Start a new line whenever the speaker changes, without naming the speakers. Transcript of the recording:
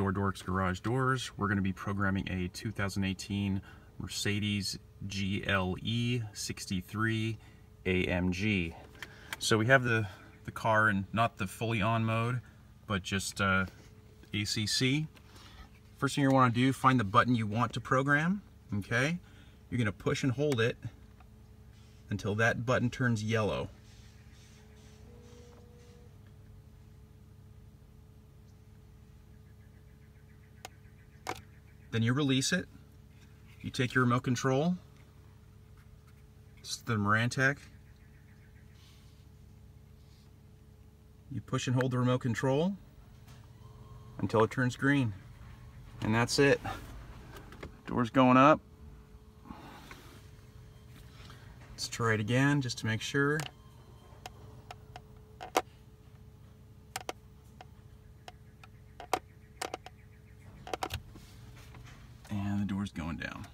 with Dorks Garage Doors. We're going to be programming a 2018 Mercedes GLE 63 AMG. So we have the car in not the fully on mode, but just ACC. First thing you want to do, find the button you want to program. Okay, you're going to push and hold it until that button turns yellow. Then you release it. You take your remote control, it's the Marantec. You push and hold the remote control until it turns green. And that's it. Door's going up. Let's try it again just to make sure. And the door's going down.